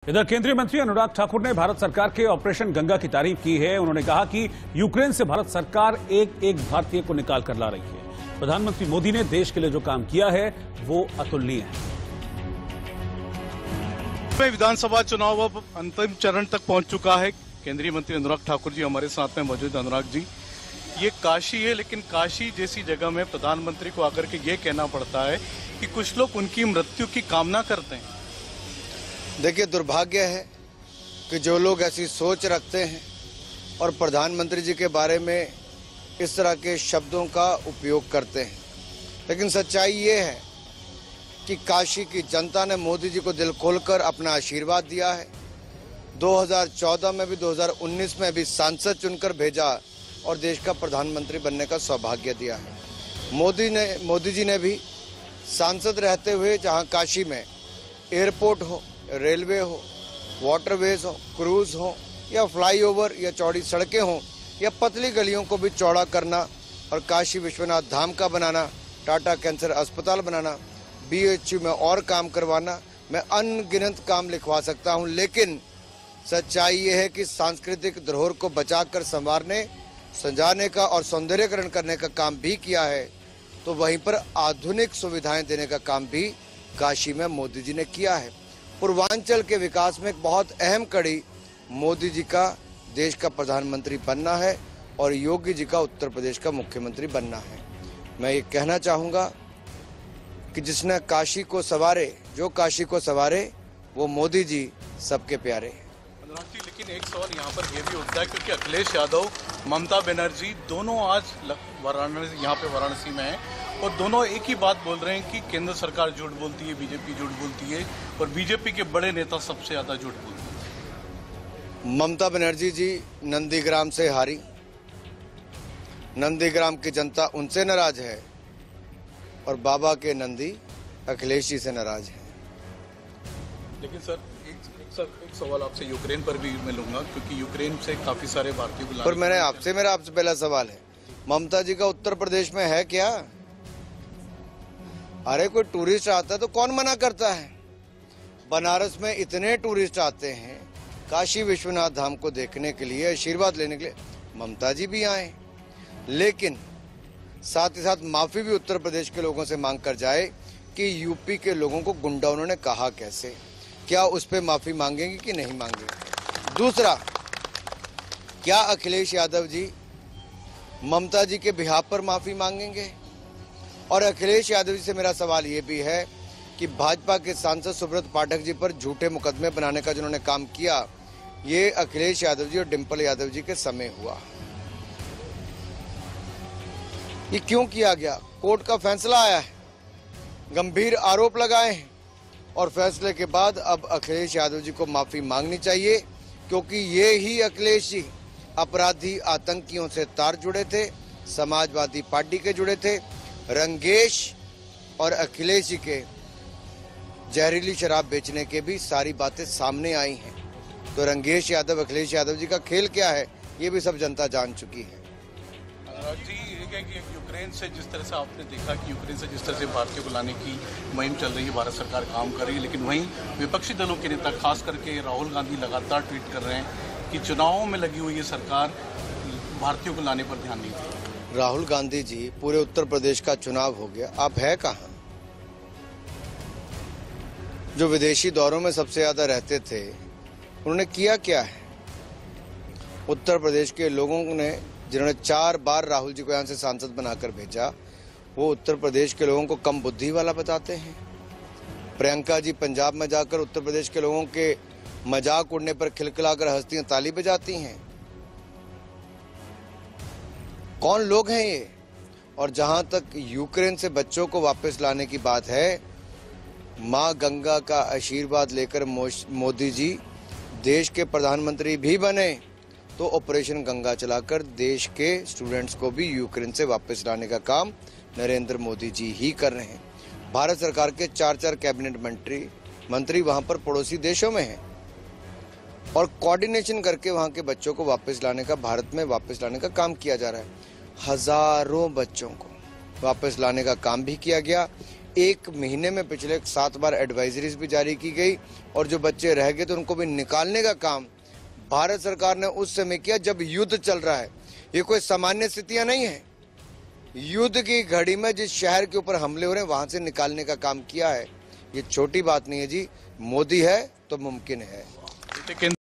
इधर केंद्रीय मंत्री अनुराग ठाकुर ने भारत सरकार के ऑपरेशन गंगा की तारीफ की है। उन्होंने कहा कि यूक्रेन से भारत सरकार एक एक भारतीय को निकाल कर ला रही है। प्रधानमंत्री मोदी ने देश के लिए जो काम किया है वो अतुलनीय है। विधानसभा चुनाव अब अंतिम चरण तक पहुंच चुका है। केंद्रीय मंत्री अनुराग ठाकुर जी हमारे साथ में मौजूद। अनुराग जी, ये काशी है, लेकिन काशी जैसी जगह में प्रधानमंत्री को आकर के ये कहना पड़ता है कि कुछ लोग उनकी मृत्यु की कामना करते हैं। देखिए, दुर्भाग्य है कि जो लोग ऐसी सोच रखते हैं और प्रधानमंत्री जी के बारे में इस तरह के शब्दों का उपयोग करते हैं, लेकिन सच्चाई ये है कि काशी की जनता ने मोदी जी को दिल खोलकर अपना आशीर्वाद दिया है। 2014 में भी 2019 में भी सांसद चुनकर भेजा और देश का प्रधानमंत्री बनने का सौभाग्य दिया है। मोदी जी ने भी सांसद रहते हुए जहां काशी में एयरपोर्ट हो, रेलवे हो, वाटरवेज हो, क्रूज हो या फ्लाईओवर या चौड़ी सड़कें हो या पतली गलियों को भी चौड़ा करना और काशी विश्वनाथ धाम का बनाना, टाटा कैंसर अस्पताल बनाना, BHU में और काम करवाना, मैं अनगिनत काम लिखवा सकता हूं। लेकिन सच्चाई ये है कि सांस्कृतिक धरोहर को बचाकर संवारने, सजाने का और सौंदर्यकरण करने का काम भी किया है, तो वहीं पर आधुनिक सुविधाएं देने का काम भी काशी में मोदी जी ने किया है। पूर्वांचल के विकास में एक बहुत अहम कड़ी मोदी जी का देश का प्रधानमंत्री बनना है और योगी जी का उत्तर प्रदेश का मुख्यमंत्री बनना है। मैं ये कहना चाहूँगा कि जिसने काशी को सवारे, जो काशी को सवारे, वो मोदी जी सबके प्यारे। अनुराग जी, लेकिन एक सवाल यहाँ पर यह भी उठता है क्योंकि अखिलेश यादव, ममता बनर्जी दोनों आज वाराणसी में हैं और दोनों एक ही बात बोल रहे हैं कि केंद्र सरकार झूठ बोलती है, बीजेपी झूठ बोलती है और बीजेपी के बड़े नेता सबसे ज्यादा झूठ बोलते हैं। ममता बनर्जी जी नंदीग्राम से हारी, नंदीग्राम की जनता उनसे नाराज है और बाबा के नंदी अखिलेश जी से नाराज है। लेकिन सर एक सवाल आपसे यूक्रेन पर भी मैं लूंगा क्योंकि यूक्रेन से काफी सारे भारतीय को पर मेरा आपसे पहला सवाल है, ममता जी का उत्तर प्रदेश में है क्या? अरे कोई टूरिस्ट आता है तो कौन मना करता है? बनारस में इतने टूरिस्ट आते हैं काशी विश्वनाथ धाम को देखने के लिए, आशीर्वाद लेने के लिए, ममता जी भी आए। लेकिन साथ ही साथ माफी भी उत्तर प्रदेश के लोगों से मांग कर जाए कि यूपी के लोगों को गुंडा उन्होंने कहा कैसे, क्या उस पर माफी मांगेंगे कि नहीं मांगेंगे? दूसरा, क्या अखिलेश यादव जी ममता जी के बिहाफ पर माफी मांगेंगे? और अखिलेश यादव जी से मेरा सवाल ये भी है कि भाजपा के सांसद सुब्रत पाठक जी पर झूठे मुकदमे बनाने का जिन्होंने काम किया, ये अखिलेश यादव जी और डिंपल यादव जी के समय हुआ। ये क्यों किया गया? कोर्ट का फैसला आया है, गंभीर आरोप लगाए हैं और फैसले के बाद अब अखिलेश यादव जी को माफी मांगनी चाहिए, क्योंकि ये ही अखिलेश जी अपराधी आतंकियों से तार जुड़े थे, समाजवादी पार्टी के जुड़े थे। रंगेश और अखिलेश जी के जहरीली शराब बेचने के भी सारी बातें सामने आई हैं। तो रंगेश यादव, अखिलेश यादव जी का खेल क्या है, ये भी सब जनता जान चुकी है। अनुराग जी, कि यूक्रेन से जिस तरह से आपने देखा कि यूक्रेन से जिस तरह से भारतीयों को लाने की मुहिम चल रही है, भारत सरकार काम कर रही है, लेकिन वहीं विपक्षी दलों के नेता खास करके राहुल गांधी लगातार ट्वीट कर रहे हैं कि चुनावों में लगी हुई ये सरकार भारतीयों को लाने पर ध्यान नहीं दे। राहुल गांधी जी, पूरे उत्तर प्रदेश का चुनाव हो गया, आप है कहाँ? जो विदेशी दौरों में सबसे ज्यादा रहते थे, उन्होंने किया क्या है? उत्तर प्रदेश के लोगों ने, जिन्होंने 4 बार राहुल जी को यहाँ से सांसद बनाकर भेजा, वो उत्तर प्रदेश के लोगों को कम बुद्धि वाला बताते हैं। प्रियंका जी पंजाब में जाकर उत्तर प्रदेश के लोगों के मजाक उड़ने पर खिलखिलाकर हंसती हैं, ताली बजाती हैं। कौन लोग हैं ये? और जहां तक यूक्रेन से बच्चों को वापस लाने की बात है, मां गंगा का आशीर्वाद लेकर मोदी जी देश के प्रधानमंत्री भी बने तो ऑपरेशन गंगा चलाकर देश के स्टूडेंट्स को भी यूक्रेन से वापस लाने का काम नरेंद्र मोदी जी ही कर रहे हैं। भारत सरकार के 4 कैबिनेट मंत्री वहां पर पड़ोसी देशों में हैं और कोऑर्डिनेशन करके वहां के बच्चों को वापस लाने का, भारत में वापस लाने का काम किया जा रहा है। हजारों बच्चों को वापस लाने का काम भी किया गया। एक महीने में पिछले 7 बार एडवाइजरीज भी जारी की गई और जो बच्चे रह गए तो उनको भी निकालने का काम भारत सरकार ने उस समय किया जब युद्ध चल रहा है। ये कोई सामान्य स्थितियां नहीं है। युद्ध की घड़ी में जिस शहर के ऊपर हमले हो रहे हैं वहां से निकालने का काम किया है। ये छोटी बात नहीं है जी, मोदी है तो मुमकिन है।